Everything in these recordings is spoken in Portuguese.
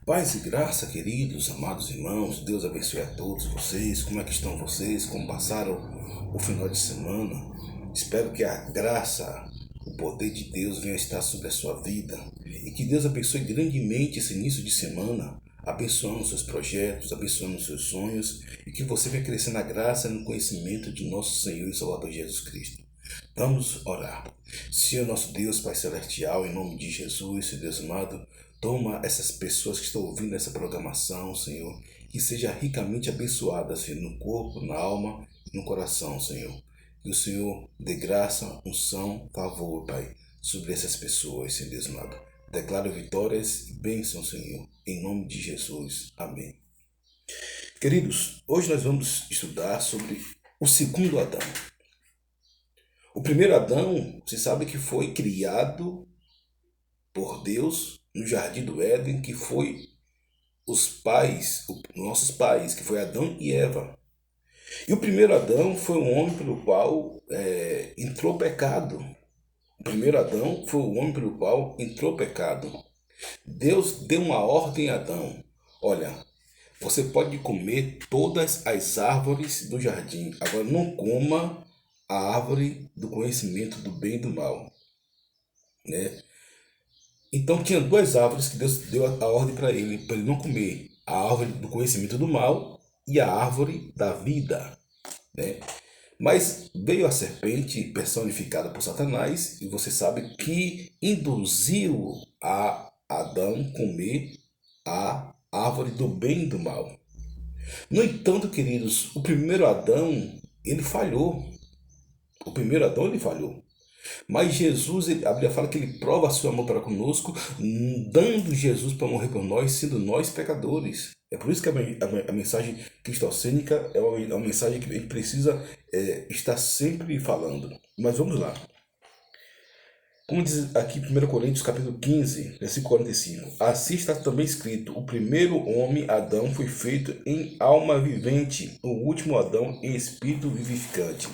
Paz e graça, queridos, amados irmãos, Deus abençoe a todos vocês. Como é que estão vocês? Como passaram o final de semana? Espero que a graça, o poder de Deus venha estar sobre a sua vida e que Deus abençoe grandemente esse início de semana, abençoando seus projetos, abençoando seus sonhos e que você venha crescer na graça e no conhecimento de nosso Senhor e Salvador Jesus Cristo. Vamos orar. Senhor nosso Deus, Pai Celestial, em nome de Jesus, Senhor Deus amado, toma essas pessoas que estão ouvindo essa programação, Senhor, que seja ricamente abençoada, Senhor, no corpo, na alma e no coração, Senhor. Que o Senhor dê graça, unção, favor, Pai, sobre essas pessoas, Senhor Deus amado. Declaro vitórias e bênçãos, Senhor, em nome de Jesus. Amém. Queridos, hoje nós vamos estudar sobre o segundo Adão. O primeiro Adão, você sabe que foi criado por Deus no Jardim do Éden, que foi os pais, nossos pais, que foi Adão e Eva. E o primeiro Adão foi o homem pelo qual entrou o pecado. O primeiro Adão foi o homem pelo qual entrou o pecado. Deus deu uma ordem a Adão. Olha, você pode comer todas as árvores do jardim. Agora não coma a árvore do conhecimento do bem e do mal, né? Então tinha duas árvores que Deus deu a ordem para ele não comer: a árvore do conhecimento do mal e a árvore da vida, né? Mas veio a serpente personificada por Satanás, e você sabe que induziu a Adão comer a árvore do bem e do mal. No entanto, queridos, o primeiro Adão, ele falhou. O primeiro Adão, ele falhou. Mas Jesus, a Bíblia fala que ele prova seu amor para conosco, dando Jesus para morrer por nós, sendo nós pecadores. É por isso que a mensagem cristocênica é uma mensagem que a gente precisa estar sempre falando. Mas vamos lá. Como diz aqui em 1 Coríntios capítulo 15, versículo 45. Assim está também escrito: o primeiro homem, Adão, foi feito em alma vivente, o último Adão em espírito vivificante.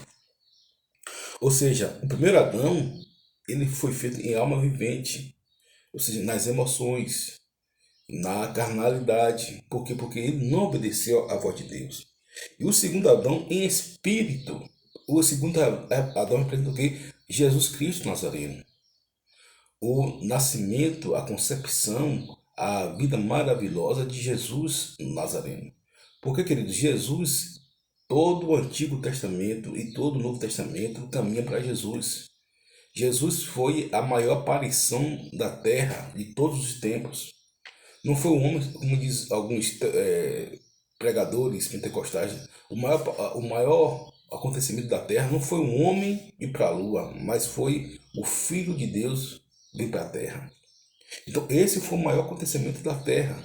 Ou seja, o primeiro Adão, ele foi feito em alma vivente, ou seja, nas emoções, na carnalidade. Por quê? Porque ele não obedeceu à voz de Deus. E o segundo Adão em espírito. O segundo Adão representa o quê? Jesus Cristo Nazareno. O nascimento, a concepção, a vida maravilhosa de Jesus Nazareno. Porque, queridos, Jesus, todo o Antigo Testamento e todo o Novo Testamento caminha para Jesus. Jesus foi a maior aparição da terra de todos os tempos. Não foi um homem, como diz alguns pregadores pentecostais, o maior acontecimento da terra não foi um homem ir para a lua, mas foi o Filho de Deus vir para a terra. Então esse foi o maior acontecimento da terra,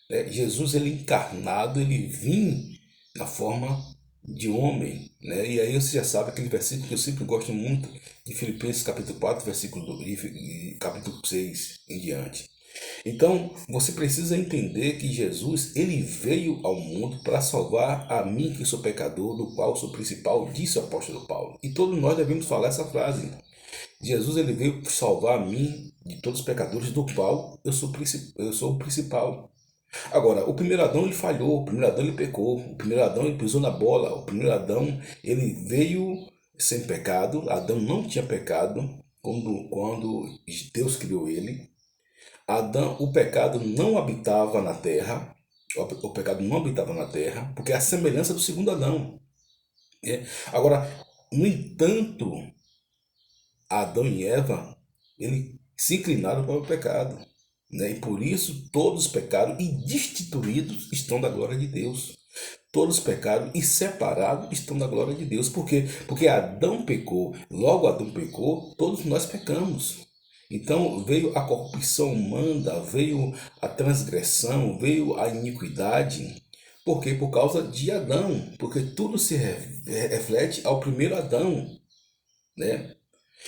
né? Jesus, ele encarnado, ele vinha na forma de homem, né? E aí você já sabe aquele versículo que eu sempre gosto muito, de Filipenses capítulo 4, versículo 2, e capítulo 6 em diante. Então, você precisa entender que Jesus, ele veio ao mundo para salvar a mim, que sou pecador, do qual sou principal, disse o apóstolo Paulo. E todos nós devemos falar essa frase. Jesus, ele veio salvar a mim, de todos os pecadores, do qual eu sou o principal. Agora, o primeiro Adão, ele falhou, o primeiro Adão, ele pecou, o primeiro Adão, ele pisou na bola, o primeiro Adão, ele veio sem pecado. Adão não tinha pecado quando Deus criou ele. Adão, o pecado não habitava na terra, o pecado não habitava na terra, porque é a semelhança do segundo Adão, né? Agora, no entanto, Adão e Eva, eles se inclinaram para o pecado, né? E por isso todos pecaram e destituídos estão da glória de Deus. Todos pecaram e separados estão da glória de Deus. Por quê? Porque Adão pecou. Logo Adão pecou, todos nós pecamos. Então veio a corrupção humana, veio a transgressão, veio a iniquidade. Por quê? Por causa de Adão. Porque tudo se reflete ao primeiro Adão, né?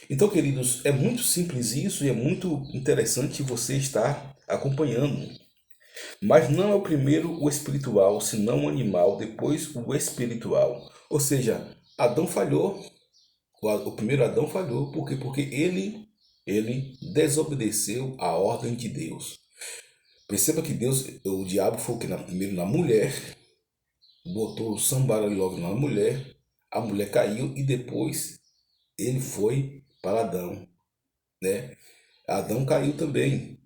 Então, queridos, é muito simples isso e é muito interessante você estar acompanhando. Mas não é o primeiro o espiritual, senão o animal, depois o espiritual. Ou seja, Adão falhou. O primeiro Adão falhou. Por quê? Porque ele desobedeceu a ordem de Deus. Perceba que Deus, o diabo foi o que? Primeiro na mulher, botou o sambara logo na mulher, a mulher caiu e depois ele foi para Adão, né? Adão caiu também.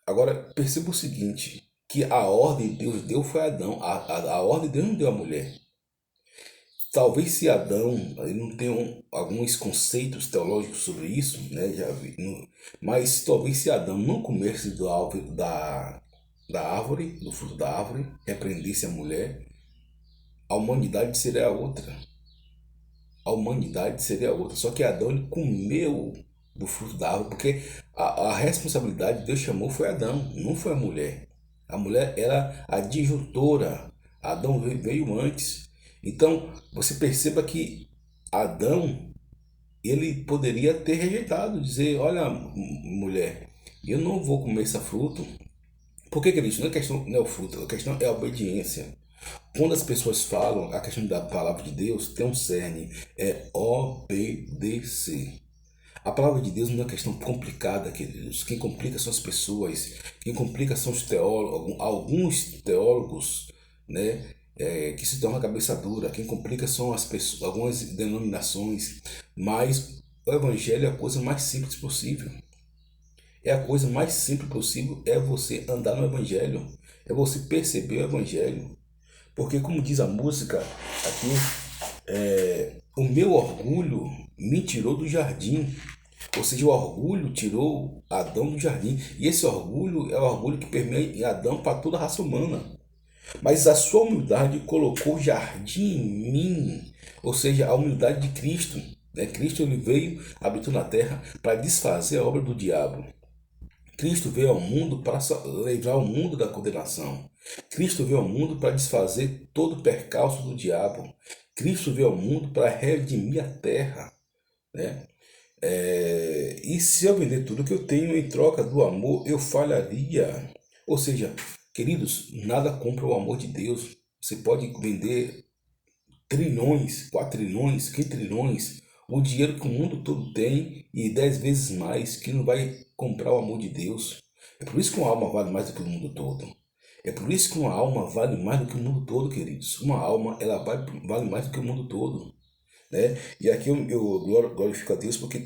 Agora, perceba o seguinte, que a ordem que Deus deu foi a Adão, a ordem de Deus não deu à mulher. Talvez se Adão, ele não tenha alguns conceitos teológicos sobre isso, né? Já vi, mas talvez se Adão não comesse da árvore, do fruto da árvore, repreendesse a mulher, a humanidade seria outra. A humanidade seria outra. Só que Adão ele comeu do fruto da árvore, porque a responsabilidade que Deus chamou foi Adão, não foi a mulher. A mulher era a disjuntora. Adão veio antes. Então, você perceba que Adão, ele poderia ter rejeitado, dizer, olha, mulher, eu não vou comer esse fruto. Por que, querido? Não é questão, não é o fruto, a questão é a obediência. Quando as pessoas falam a questão da palavra de Deus, tem um cerne, é obedecer. A palavra de Deus não é uma questão complicada, queridos. Quem complica são as pessoas, quem complica são os teólogos, alguns teólogos, né, que se tornam a cabeça dura. Quem complica são as pessoas, algumas denominações, mas o evangelho é a coisa mais simples possível. É a coisa mais simples possível, é você andar no evangelho, é você perceber o evangelho. Porque, como diz a música aqui, o meu orgulho me tirou do jardim. Ou seja, o orgulho tirou Adão do jardim. E esse orgulho é o orgulho que permeia em Adão para toda a raça humana. Mas a sua humildade colocou jardim em mim. Ou seja, a humildade de Cristo. Né? Cristo ele veio, habitou na terra para desfazer a obra do diabo. Cristo veio ao mundo para livrar o mundo da condenação. Cristo veio ao mundo para desfazer todo o percalço do diabo. Cristo veio ao mundo para redimir a terra, né? E se eu vender tudo que eu tenho em troca do amor, eu falharia. Ou seja, queridos, nada compra o amor de Deus. Você pode vender trilhões, 4 trilhões, 5 trilhões, o dinheiro que o mundo todo tem e 10 vezes mais, que não vai comprar o amor de Deus. É por isso que uma alma vale mais do que o mundo todo. É por isso que uma alma vale mais do que o mundo todo, queridos. Uma alma, ela vale mais do que o mundo todo. Né? E aqui eu glorifico a Deus porque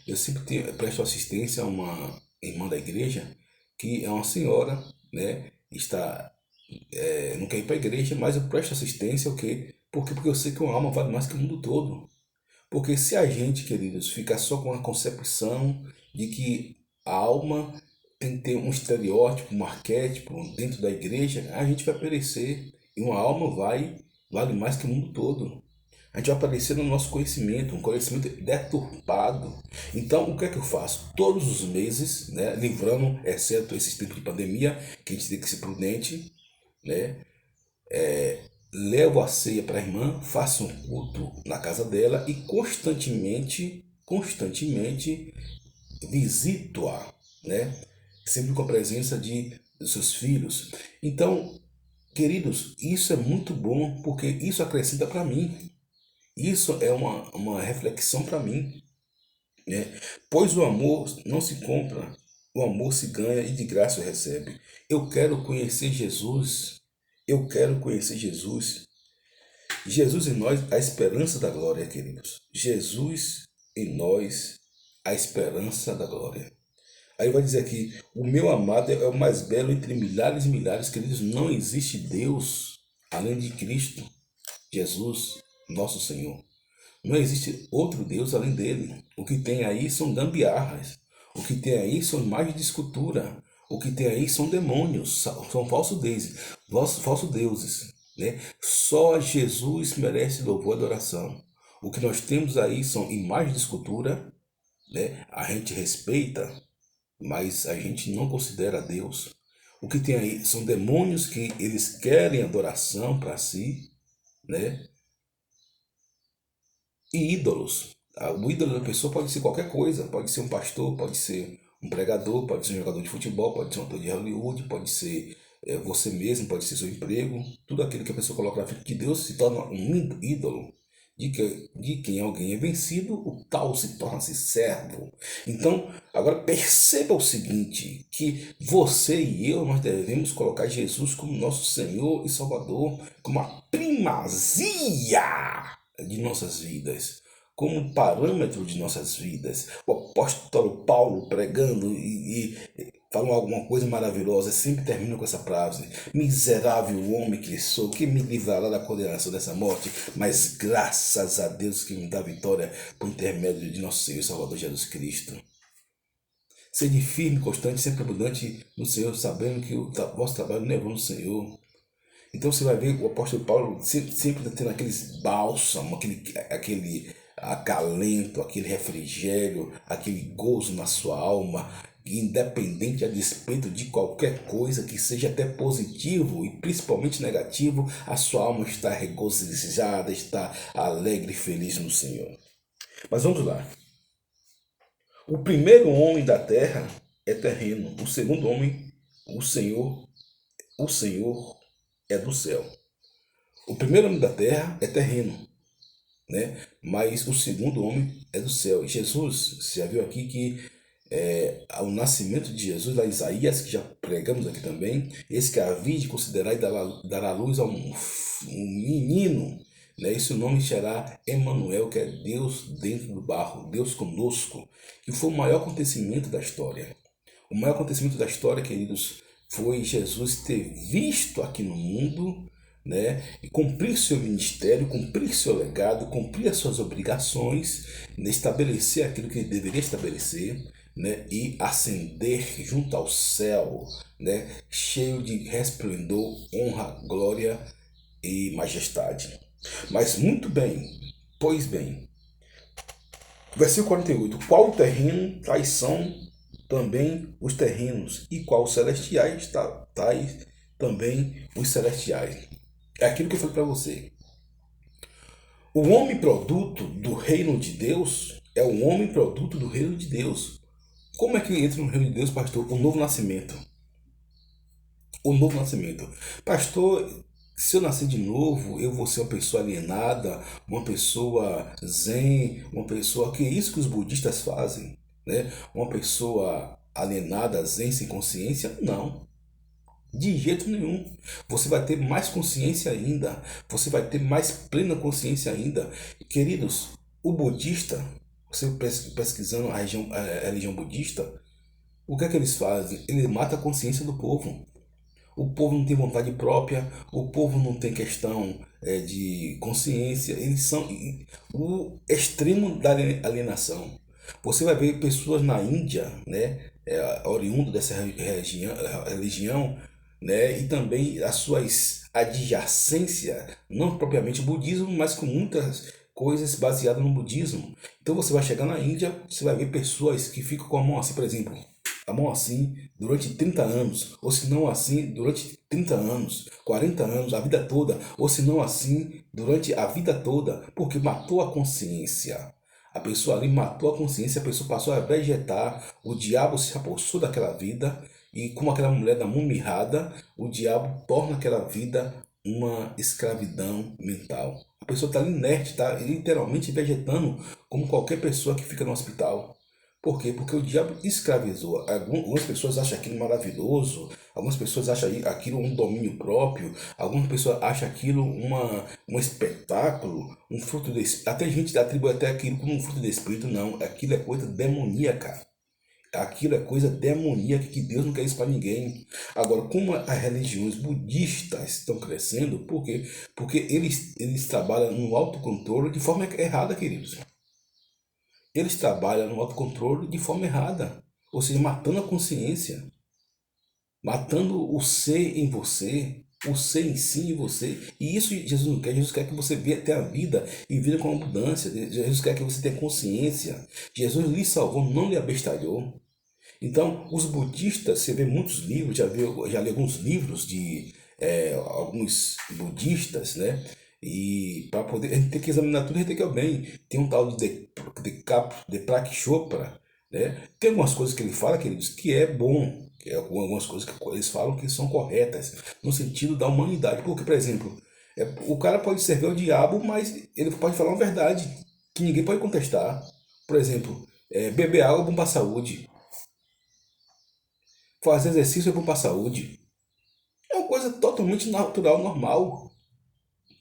eu sempre presto assistência a uma irmã da igreja que é uma senhora, né? Não quer ir para a igreja, mas eu presto assistência, o quê? Porque eu sei que uma alma vale mais que o mundo todo. Porque se a gente, queridos, ficar só com a concepção de que a alma tem que ter um estereótipo, um arquétipo dentro da igreja, a gente vai perecer. E uma alma vale mais que o mundo todo. A gente vai aparecer no nosso conhecimento, um conhecimento deturpado. Então, o que é que eu faço? Todos os meses, né, livrando, exceto esses tempos de pandemia, que a gente tem que ser prudente, né, levo a ceia para a irmã, faço um culto na casa dela e constantemente visito-a, né? Sempre com a presença dos seus filhos. Então, queridos, isso é muito bom porque isso acrescenta para mim. Isso é uma reflexão para mim, né? Pois o amor não se compra, o amor se ganha e de graça recebe. Eu quero conhecer Jesus. Eu quero conhecer Jesus. Jesus em nós, a esperança da glória, queridos. Jesus em nós, a esperança da glória. Aí vai dizer aqui, o meu amado é o mais belo entre milhares e milhares, queridos. Não existe Deus além de Cristo, Jesus, nosso Senhor. Não existe outro Deus além dele. O que tem aí são gambiarras. O que tem aí são imagens de escultura. O que tem aí são demônios, são falsos deuses, né? Só Jesus merece louvor e adoração. O que nós temos aí são imagens de escultura, né? A gente respeita, mas a gente não considera Deus. O que tem aí são demônios que eles querem adoração para si, né? E ídolos. O ídolo da pessoa pode ser qualquer coisa, pode ser um pastor, pode ser um pregador, pode ser um jogador de futebol, pode ser um ator de Hollywood, pode ser você mesmo, pode ser seu emprego. Tudo aquilo que a pessoa coloca na frente de Deus se torna um ídolo. de quem alguém é vencido, o tal se torna-se servo. Então, agora perceba o seguinte, que você e eu, nós devemos colocar Jesus como nosso Senhor e Salvador, como a primazia de nossas vidas, como parâmetro de nossas vidas. O apóstolo Paulo pregando e falou alguma coisa maravilhosa, sempre termina com essa frase: miserável homem que sou, que me livrará da condenação dessa morte, mas graças a Deus que me dá vitória por intermédio de nosso Senhor e Salvador Jesus Cristo. Sede firme, constante, sempre abundante no Senhor, sabendo que o vosso trabalho não é vão no Senhor. Então você vai ver o apóstolo Paulo sempre tendo aqueles bálsamo, aquele acalento, aquele refrigério, aquele gozo na sua alma, independente a despeito de qualquer coisa que seja até positivo e principalmente negativo, a sua alma está regozijada, está alegre e feliz no Senhor. Mas vamos lá. O primeiro homem da terra é terreno, o segundo homem, o Senhor é do céu. O primeiro homem da terra é terreno, né? Mas o segundo homem é do céu. E Jesus, você já viu aqui que ao nascimento de Jesus, lá em Isaías, que já pregamos aqui também, esse que havia de considerar e dará luz a um menino, né? Esse nome será Emanuel, que é Deus dentro do barro, Deus conosco, que foi o maior acontecimento da história. O maior acontecimento da história, queridos, foi Jesus ter visto aqui no mundo, né, e cumprir seu ministério, cumprir seu legado, cumprir as suas obrigações, né, estabelecer aquilo que ele deveria estabelecer, né, e ascender junto ao céu, né, cheio de resplendor, honra, glória e majestade. Mas muito bem, pois bem, versículo 48: qual o terreno, tais são também os terrenos, e qual os celestiais, tais também os celestiais. É aquilo que eu falei para você. O homem produto do reino de Deus é o homem produto do reino de Deus. Como é que entra no reino de Deus, pastor? O novo nascimento. O novo nascimento. Pastor, se eu nascer de novo, eu vou ser uma pessoa alienada, uma pessoa zen, uma pessoa... Que é isso que os budistas fazem, né? Uma pessoa alienada, zen, sem consciência? Não. De jeito nenhum. Você vai ter mais consciência ainda. Você vai ter mais plena consciência ainda. Queridos, o budista, você pesquisando a religião budista, o que é que eles fazem? Ele mata a consciência do povo. O povo não tem vontade própria, o povo não tem questão de consciência. Eles são o extremo da alienação. Você vai ver pessoas na Índia, né, oriundo dessa religião, né, e também as suas adjacências, não propriamente budismo, mas com muitas coisas baseadas no budismo. Então você vai chegar na Índia, você vai ver pessoas que ficam com a mão assim, por exemplo, a mão assim durante 30 anos, ou se não assim durante 30 anos, 40 anos, a vida toda, ou se não assim durante a vida toda, porque matou a consciência. A pessoa ali matou a consciência, a pessoa passou a vegetar, o diabo se apossou daquela vida, e como aquela mulher da mão mirrada, o diabo torna aquela vida uma escravidão mental. A pessoa está inerte, está literalmente vegetando como qualquer pessoa que fica no hospital. Por quê? Porque o diabo escravizou. Algumas pessoas acham aquilo maravilhoso, algumas pessoas acham aquilo um domínio próprio, algumas pessoas acham aquilo um espetáculo, um fruto do espírito. Até gente atribui até aquilo como um fruto do espírito, não. Aquilo é coisa demoníaca. Aquilo é coisa demoníaca que Deus não quer isso para ninguém. Agora, como as religiões budistas estão crescendo, por quê? Porque eles trabalham no autocontrole de forma errada, queridos. Eles trabalham no autocontrole de forma errada, ou seja, matando a consciência, matando o ser em você, o ser em si em você. E isso Jesus não quer. Jesus quer que você tenha a vida e vida com abundância. Jesus quer que você tenha consciência. Jesus lhe salvou, não lhe abestalhou. Então, os budistas, você vê muitos livros, já li alguns livros de alguns budistas, né? E para poder, a gente tem que examinar tudo, a gente tem que ir bem. Tem um tal de Deepak Chopra, né? Tem algumas coisas que ele fala, queridos, que é bom, que é algumas coisas que eles falam que são corretas, no sentido da humanidade. Porque, por exemplo, O cara pode servir ao diabo, mas ele pode falar uma verdade que ninguém pode contestar. Por exemplo, beber água é bom para a saúde. Fazer exercício é bom para a saúde. É uma coisa totalmente natural, normal.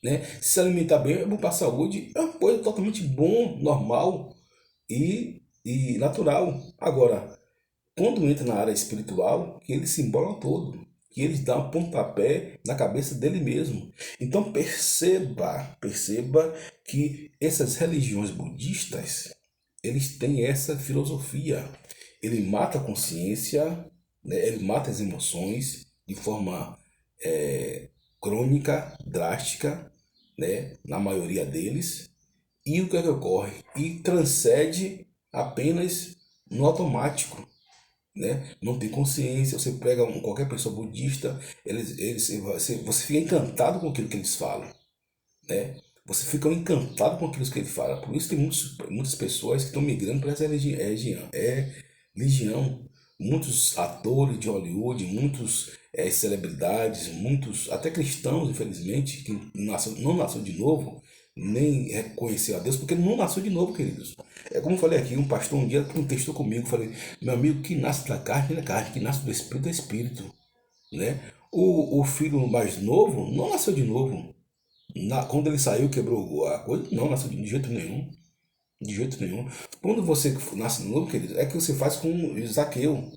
Né? Se alimentar bem é bom para a saúde. É uma coisa totalmente bom, normal e natural. Agora, quando entra na área espiritual, que ele se embola todo, que ele dá um pontapé na cabeça dele mesmo. Então perceba que essas religiões budistas, eles têm essa filosofia. Ele mata a consciência, né? Ele mata as emoções de forma crônica, drástica, né? Na maioria deles. E o que é que ocorre? E transcende apenas no automático, né? Não tem consciência. Você pega qualquer pessoa budista, você fica encantado com aquilo que eles falam, né? Você fica encantado com aquilo que ele fala. Por isso tem muitas pessoas que estão migrando para essa religião. Muitos atores de Hollywood, muitos celebridades, muitos até cristãos, infelizmente, que não nasceu de novo, nem reconheceu a Deus, porque não nasceu de novo, queridos. É como eu falei aqui, um pastor um dia contestou comigo, falei, meu amigo, que nasce da carne é carne, que nasce do espírito é espírito, né? O filho mais novo não nasceu de novo. Quando ele saiu, quebrou a coisa, não nasceu de jeito nenhum. De jeito nenhum. Quando você nasce de novo, querido, é que você faz com Zaqueu,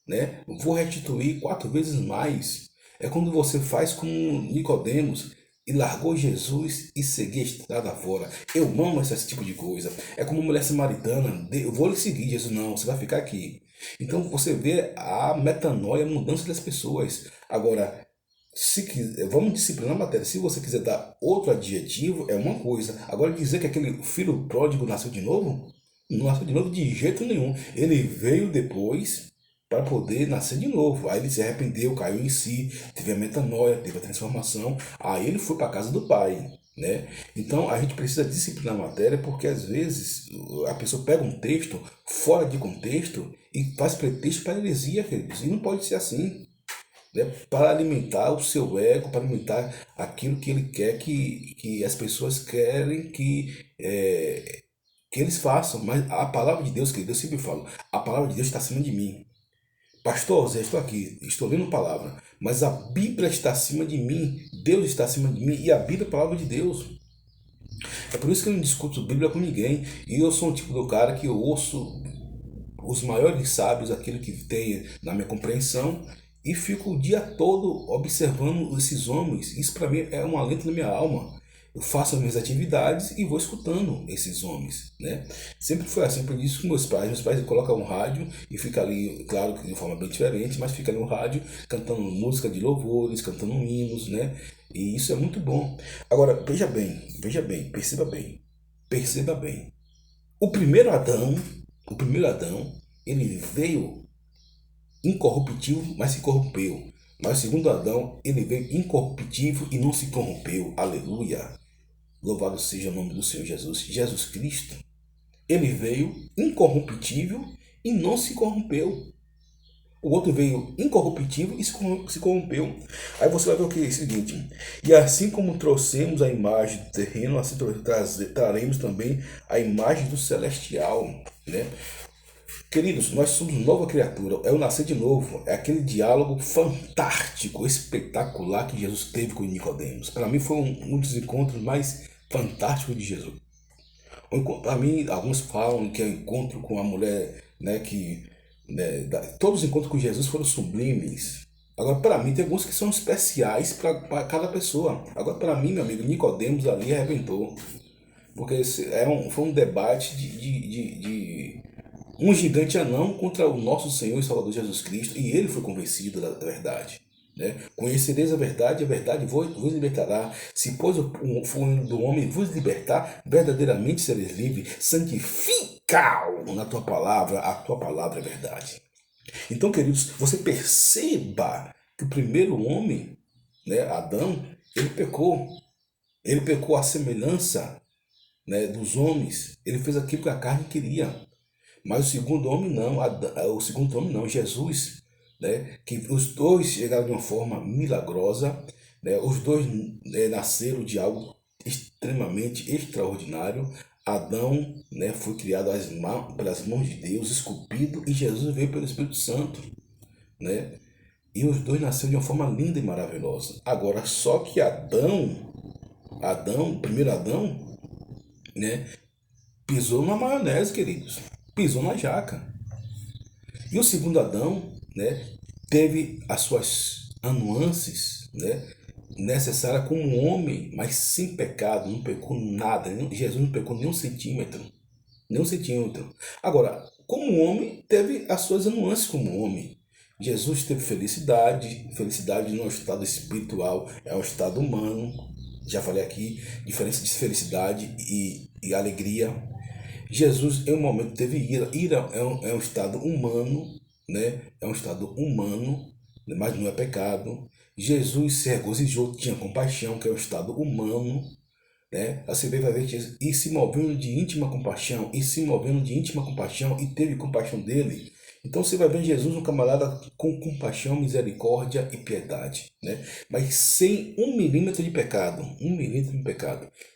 né? Vou restituir 4 vezes mais. É quando você faz com Nicodemos e largou Jesus e seguiu a estrada fora. Eu amo esse tipo de coisa. É como mulher samaritana. Eu vou lhe seguir, Jesus. Não, você vai ficar aqui. Então você vê a metanoia, a mudança das pessoas. Agora, se quiser, vamos disciplinar a matéria. Se você quiser dar outro adjetivo, é uma coisa. Agora, dizer que aquele filho pródigo nasceu de novo, não nasceu de novo de jeito nenhum. Ele veio depois para poder nascer de novo. Aí ele se arrependeu, caiu em si, teve a metanoia, teve a transformação. Aí ele foi para a casa do pai, né? Então a gente precisa disciplinar a matéria porque às vezes a pessoa pega um texto fora de contexto e faz pretexto para heresia, queridos. E não pode ser assim, né? Para alimentar o seu ego, para alimentar aquilo que ele quer que as pessoas querem que eles façam. Mas a palavra de Deus, que eu sempre falo, a palavra de Deus está acima de mim. Pastor Zé, estou aqui, estou lendo palavra, mas a Bíblia está acima de mim, Deus está acima de mim e a Bíblia é a palavra de Deus. É por isso que eu não discuto Bíblia com ninguém. E eu sou um tipo do cara que eu ouço os maiores sábios, aquilo que tem na minha compreensão, e fico o dia todo observando esses homens. Isso para mim é um alento na minha alma. Eu faço as minhas atividades e vou escutando esses homens, né? Sempre foi assim, por isso com meus pais. Meus pais colocam um rádio e fica ali, claro que de forma bem diferente, mas fica ali no rádio cantando música de louvores, cantando hinos, né? E isso é muito bom. Agora, veja bem, perceba bem. O primeiro Adão, ele veio incorruptível, mas se corrompeu. Mas o segundo Adão, ele veio incorruptível e não se corrompeu. Aleluia! Louvado seja o nome do Senhor Jesus. Jesus Cristo, ele veio incorruptível e não se corrompeu. O outro veio incorruptível e se corrompeu. Aí você vai ver o que é o seguinte. E assim como trouxemos a imagem do terreno, assim traremos também a imagem do celestial, né? Queridos, nós somos nova criatura, é o nascer de novo, é aquele diálogo fantástico, espetacular que Jesus teve com Nicodemos. Para mim foi um dos encontros mais fantásticos de Jesus. Para mim, alguns falam que é o encontro com a mulher, né, todos os encontros com Jesus foram sublimes. Agora, para mim, tem alguns que são especiais para cada pessoa. Agora, para mim, meu amigo, Nicodemos ali arrebentou. Porque foi um debate de um gigante anão contra o nosso Senhor e Salvador Jesus Cristo, e ele foi convencido da verdade. Né? Conhecereis a verdade vos libertará. Se, pois, o Filho do Homem vos libertar, verdadeiramente sereis livres. Santifica-o na tua palavra, a tua palavra é verdade. Então, queridos, você perceba que o primeiro homem, né, Adão, ele pecou. Ele pecou à semelhança, né, dos homens. Ele fez aquilo que a carne queria. Mas o segundo homem não, Jesus, né, que os dois chegaram de uma forma milagrosa, né? Os dois nasceram de algo extremamente extraordinário. Adão, né, foi criado pelas mãos de Deus, esculpido, e Jesus veio pelo Espírito Santo, né? E os dois nasceram de uma forma linda e maravilhosa. Agora, só que primeiro Adão, né, pisou na maionese, queridos. Pisou na jaca. E o segundo Adão, né, teve as suas nuances, né, necessárias como um homem, mas sem pecado, não pecou nada. Jesus não pecou nem um centímetro. Nem um centímetro. Agora, como homem, teve as suas nuances como homem. Jesus teve felicidade. Felicidade não é um estado espiritual, é um estado humano. Já falei aqui, diferença de felicidade e alegria. Jesus, em um momento, teve ira. Ira é um estado humano, né? É um estado humano, mas não é pecado. Jesus se regozijou, tinha compaixão, que é um estado humano, né? Você vai ver que e se movendo de íntima compaixão, e teve compaixão dele. Então você vai ver Jesus um camarada com compaixão, misericórdia e piedade, né? Mas sem um milímetro de pecado,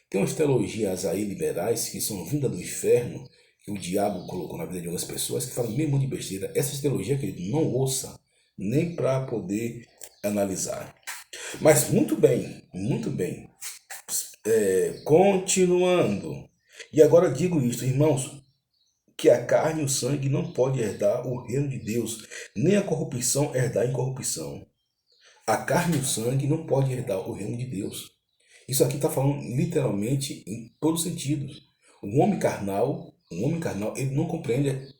Tem umas teologias aí liberais que são vindas do inferno, que o diabo colocou na vida de algumas pessoas, que falam mesmo de besteira. Essas teologias que ele não ouça, nem para poder analisar. Mas muito bem, muito bem. Continuando. E agora digo isto, irmãos, que a carne e o sangue não podem herdar o reino de Deus, nem a corrupção herdar a incorrupção. A carne e o sangue não podem herdar o reino de Deus. Isso aqui está falando literalmente em todos os sentidos. O homem carnal, ele não compreende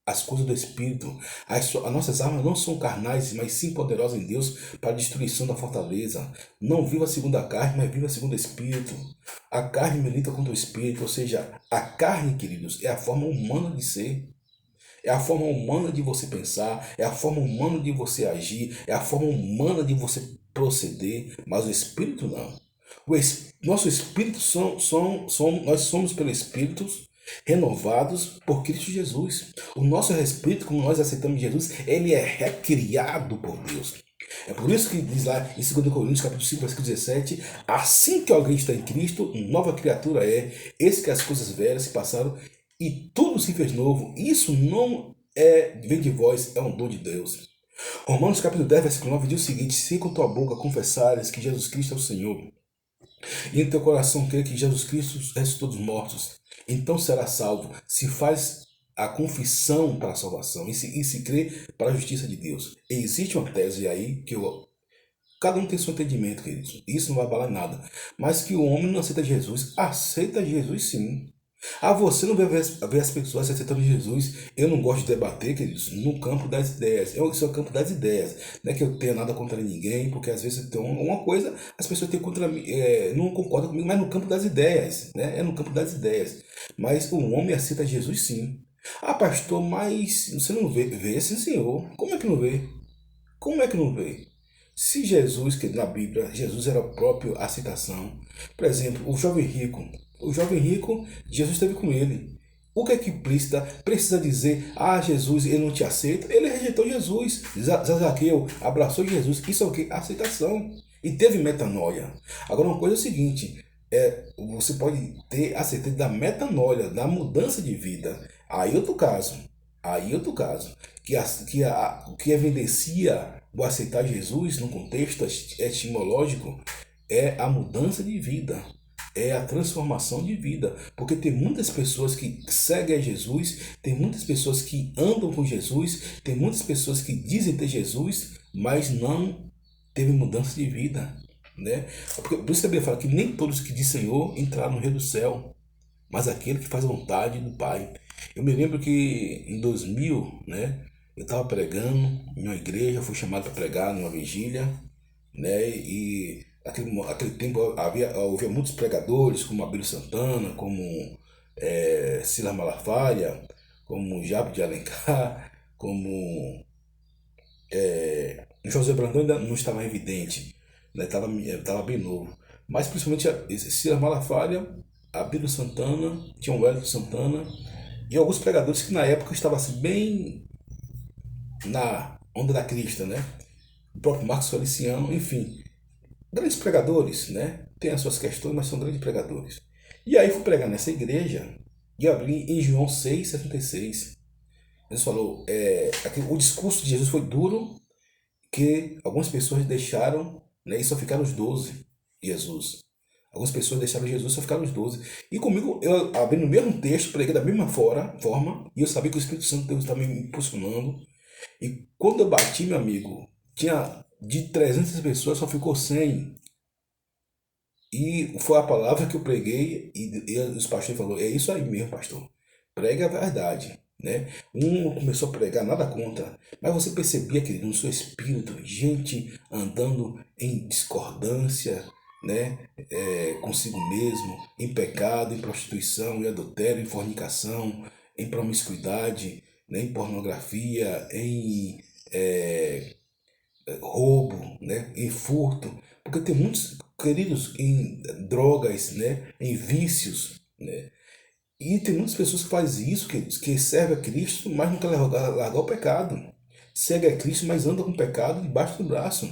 as coisas do Espírito. As nossas armas não são carnais, mas sim poderosas em Deus para a destruição da fortaleza. Não viva segundo a carne, mas viva segundo o Espírito. A carne milita contra o Espírito, ou seja, a carne, queridos, é a forma humana de ser. É a forma humana de você pensar, é a forma humana de você agir, é a forma humana de você proceder, mas o Espírito não. Nosso Espírito nós somos pelo Espírito renovados por Cristo Jesus. O nosso espírito, como nós aceitamos Jesus, ele é recriado por Deus. É por isso que diz lá em 2 Coríntios capítulo 5, versículo 17, assim que alguém está em Cristo, nova criatura é, eis que as coisas velhas se passaram e tudo se fez novo. Isso não vem de vós, é um dom de Deus. Romanos capítulo 10, versículo 9 diz o seguinte: se com tua boca confessares que Jesus Cristo é o Senhor, e em teu coração crer que Jesus Cristo ressuscitou dos mortos, então será salvo. Se faz a confissão para a salvação e se crê para a justiça de Deus. E existe uma tese aí que cada um tem seu entendimento, queridos. Isso não vai abalar nada. Mas que o homem não aceita Jesus. Aceita Jesus sim. Você não vai ver as pessoas aceitando Jesus. Eu não gosto de debater, queridos, no campo das ideias. Isso é o campo das ideias. Não é que eu tenha nada contra ninguém, porque às vezes tem uma coisa, as pessoas têm contra mim, não concordam comigo, mas no campo das ideias, né? É no campo das ideias. Mas o homem aceita Jesus sim. Ah, pastor, mas você não vê? Vê sim, senhor. Como é que não vê? Como é que não vê? Se Jesus, que na Bíblia, Jesus era a própria aceitação. Por exemplo, o jovem rico. O jovem rico, Jesus esteve com ele. O que é que precisa dizer, Jesus, ele não te aceita? Ele rejeitou Jesus. Zaqueu abraçou Jesus. Isso é o que? Aceitação. E teve metanoia. Agora, uma coisa é o seguinte, você pode ter a certeza da metanoia, da mudança de vida. Aí outro caso. Que evidencia o aceitar Jesus no contexto etimológico é a mudança de vida, é a transformação de vida, porque tem muitas pessoas que seguem a Jesus, tem muitas pessoas que andam com Jesus, tem muitas pessoas que dizem ter Jesus, mas não teve mudança de vida, né? Por isso que a Bíblia fala que nem todos que dizem Senhor entraram no reino do céu, mas aquele que faz a vontade do Pai. Eu me lembro que em 2000, né, eu estava pregando em uma igreja, fui chamado para pregar numa vigília, né, e aquele tempo havia muitos pregadores, como Abílio Santana, como Silas Malafaia, como Jabo de Alencar, como José Brandão ainda não estava evidente, né, estava bem novo. Mas principalmente Silas Malafaia, Abílio Santana, tinha o Wellington Santana, e alguns pregadores que na época estavam assim, bem na onda da crista, né? O próprio Marcos Feliciano, enfim. grandes pregadores, né? Tem as suas questões, mas são grandes pregadores. E aí fui pregar nessa igreja e abri em João 6,76. Jesus falou, o discurso de Jesus foi duro, que algumas pessoas deixaram, né, e só ficaram os 12, Jesus. Algumas pessoas deixaram Jesus e só ficaram os 12. E comigo, eu abri no mesmo texto, preguei da mesma forma, e eu sabia que o Espírito Santo de Deus estava me impulsionando. E quando eu bati, meu amigo, tinha de 300 pessoas, só ficou 100. E foi a palavra que eu preguei e os pastores falaram, é isso aí mesmo, pastor. Prega a verdade, né? Um começou a pregar, nada contra. Mas você percebia que no seu espírito, gente andando em discordância, né? Consigo mesmo, em pecado, em prostituição, em adultério, em fornicação, em promiscuidade, né? Em pornografia, em roubo, né, em furto, porque tem muitos queridos em drogas, né, em vícios, né, e tem muitas pessoas que fazem isso, que servem a Cristo, mas não querem largar o pecado, segue a Cristo, mas anda com o pecado debaixo do braço,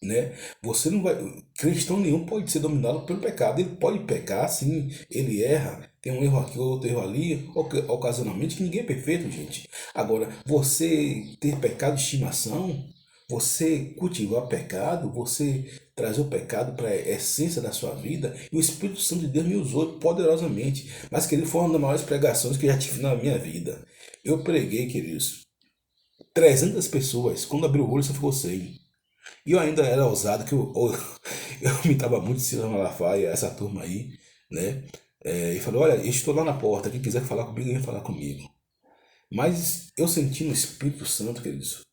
né? Você não vai, cristão nenhum pode ser dominado pelo pecado. Ele pode pecar, sim, ele erra, tem um erro aqui, outro erro ali, ocasionalmente, que ninguém é perfeito, gente. Agora, você ter pecado de estimação, você cultivar pecado, você trazer o pecado para a essência da sua vida, e o Espírito Santo de Deus me usou poderosamente. Mas, querido, foi uma das maiores pregações que eu já tive na minha vida. Eu preguei, queridos, 300 pessoas, quando abriu o olho só ficou 100. E eu ainda era ousado, que eu imitava muito Silas Malafaia, essa turma aí, né? E falei, olha, eu estou lá na porta, quem quiser falar comigo, vem falar comigo. Mas eu senti no Espírito Santo, queridos,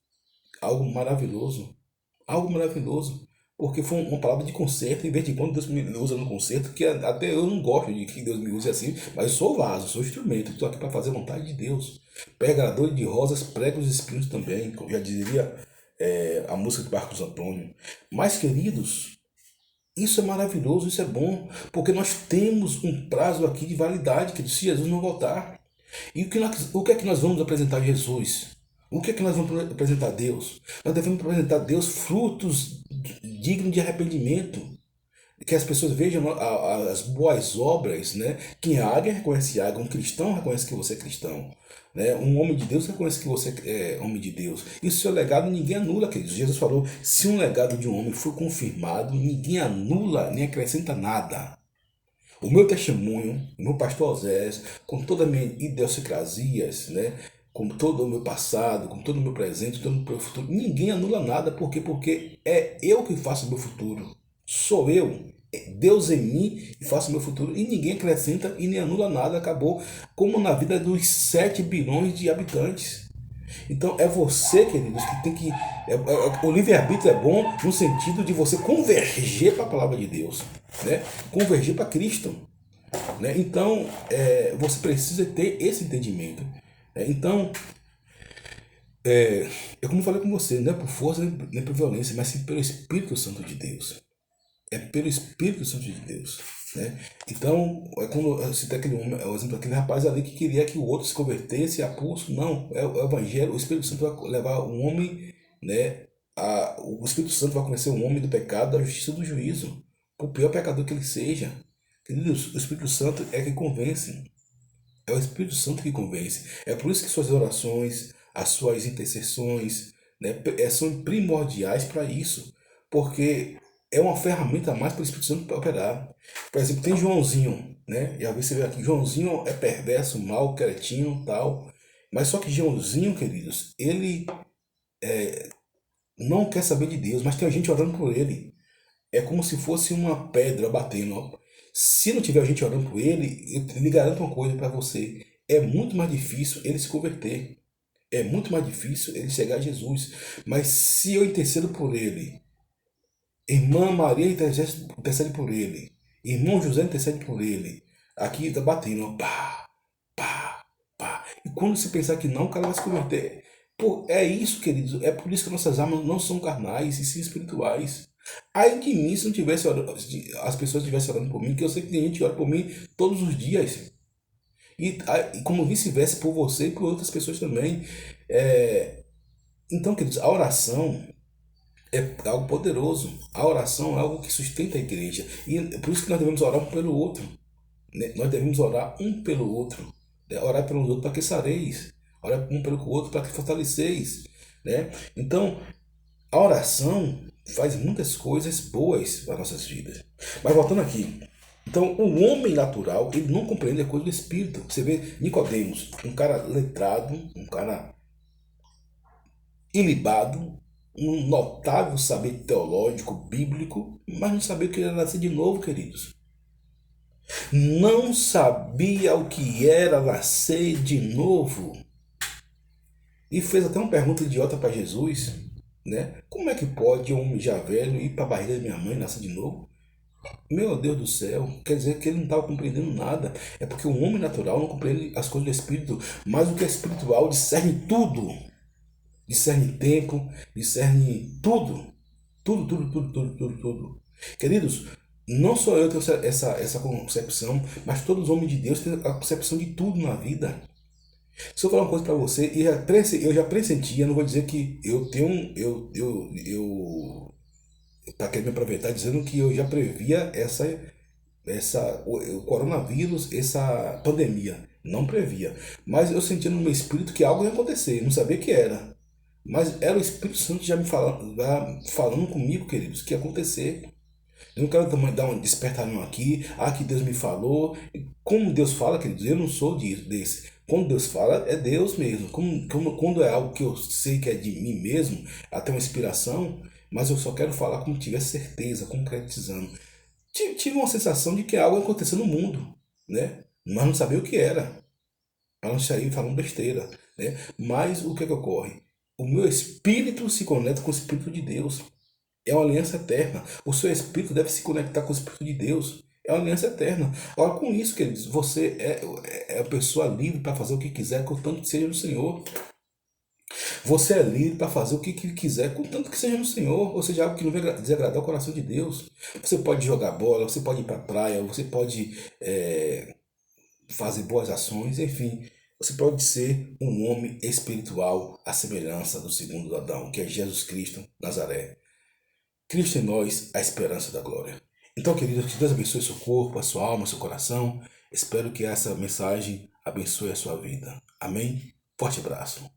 algo maravilhoso, algo maravilhoso, porque foi uma palavra de conserto, em vez de quando Deus me usa no conserto, que até eu não gosto de que Deus me use assim, mas eu sou vaso, sou instrumento, estou aqui para fazer a vontade de Deus. Pregador de rosas, prega os espinhos também, como já diria a música de Marcos Antônio. Mas, queridos, isso é maravilhoso, isso é bom, porque nós temos um prazo aqui de validade, que se Jesus não voltar. E o que é que nós vamos apresentar a Jesus? O que é que nós vamos apresentar a Deus? Nós devemos apresentar a Deus frutos dignos de arrependimento, que as pessoas vejam as boas obras, né? Que águia reconhece águia, um cristão reconhece que você é cristão, né? Um homem de Deus reconhece que você é homem de Deus. E o seu legado ninguém anula, queridos. Jesus falou, se um legado de um homem for confirmado, ninguém anula nem acrescenta nada. O meu testemunho, o meu pastor Osés, com toda a minha idiosincrasias, né? Com todo o meu passado, com todo o meu presente, todo o meu futuro, ninguém anula nada, por quê? Porque é eu que faço o meu futuro. Sou eu. Deus em mim e faço o meu futuro. E ninguém acrescenta e nem anula nada. Acabou como na vida dos 7 bilhões de habitantes. Então é você, queridos, que tem que. O livre-arbítrio é bom no sentido de você converger para a palavra de Deus, né? Converger para Cristo. Né? Então você precisa ter esse entendimento. Então, eu como falei com você, não é por força nem por violência, mas sim pelo Espírito Santo de Deus. É pelo Espírito Santo de Deus, né? Então, é como eu citei aquele homem, o exemplo daquele rapaz ali que queria que o outro se convertesse a pulso. Não, é o Evangelho, o Espírito Santo vai levar um homem, né? O Espírito Santo vai conhecer um homem do pecado, da justiça e do juízo, por pior pecador que ele seja. Queridos, o Espírito Santo é que convence. É o Espírito Santo que convence. É por isso que suas orações, as suas intercessões, né, são primordiais para isso. Porque é uma ferramenta a mais para o Espírito Santo operar. Por exemplo, tem Joãozinho, né? E às vezes você vê aqui, Joãozinho é perverso, mau, cretinho, tal. Mas só que Joãozinho, queridos, ele não quer saber de Deus, mas tem gente orando por ele. É como se fosse uma pedra batendo. Ó. Se não tiver gente orando por ele, eu lhe garanto uma coisa para você. É muito mais difícil ele se converter. É muito mais difícil ele chegar a Jesus. Mas se eu intercedo por ele, irmã Maria intercede por ele, irmão José intercede por ele, aqui está batendo, ó, pá, pá, pá. E quando se pensar que não, o cara vai se converter. Pô, é isso, queridos. É por isso que nossas almas não são carnais, e sim espirituais. Aí de mim, se não tivesse as pessoas estivessem orando por mim, que eu sei que tem gente que ora por mim todos os dias. E como vice-versa por você e por outras pessoas também. Então, queridos, a oração É algo poderoso. A oração é algo que sustenta a igreja. E é por isso que nós devemos orar um pelo outro. Né? Nós devemos orar um pelo outro. Né? Orar pelo outro para que sareis. Orar um pelo outro para que fortaleceis. Né? Então, a oração faz muitas coisas boas para nossas vidas. Mas voltando aqui. Então, o homem natural, ele não compreende a coisa do Espírito. Você vê Nicodemos, um cara letrado, um cara ilibado, um notável saber teológico, bíblico, mas não sabia o que era nascer de novo, queridos. Não sabia o que era nascer de novo. E fez até uma pergunta idiota para Jesus, né? Como é que pode um homem já velho ir para a barriga da minha mãe e nascer de novo? Meu Deus do céu, quer dizer que ele não estava compreendendo nada. É porque o homem natural não compreende as coisas do Espírito, mas o que é espiritual discerne tudo. Discerne tempo, discerne tudo. Tudo, tudo, tudo, tudo, tudo, tudo. Queridos, não só eu tenho essa concepção, mas todos os homens de Deus têm a concepção de tudo na vida. Se eu falar uma coisa para você, eu já pressentia, não vou dizer que eu tenho, tá querendo me aproveitar dizendo que eu já previa o coronavírus, essa pandemia. Não previa. Mas eu sentia no meu espírito que algo ia acontecer, não sabia o que era. Mas era o Espírito Santo já me falando, falando comigo, queridos, que ia acontecer. Eu não quero também dar um despertamento aqui, que Deus me falou. Como Deus fala, queridos, eu não sou desse. Quando Deus fala, é Deus mesmo. Quando é algo que eu sei que é de mim mesmo, até uma inspiração, mas eu só quero falar como tiver certeza, concretizando. Tive uma sensação de que algo ia acontecer no mundo, né? Mas não sabia o que era, para não sair falando besteira, né? Mas o que é que ocorre? O meu espírito se conecta com o Espírito de Deus. É uma aliança eterna. O seu espírito deve se conectar com o Espírito de Deus. É uma aliança eterna. Agora, com isso, queridos, você é a pessoa livre para fazer o que quiser, contanto que seja no Senhor. Você é livre para fazer o que quiser, contanto que seja no Senhor, ou seja, algo que não vai desagradar o coração de Deus. Você pode jogar bola, você pode ir para a praia, você pode fazer boas ações, enfim. Você pode ser um homem espiritual à semelhança do segundo Adão, que é Jesus Cristo Nazaré. Cristo em nós, a esperança da glória. Então, queridos, que Deus abençoe seu corpo, a sua alma, seu coração. Espero que essa mensagem abençoe a sua vida. Amém? Forte abraço.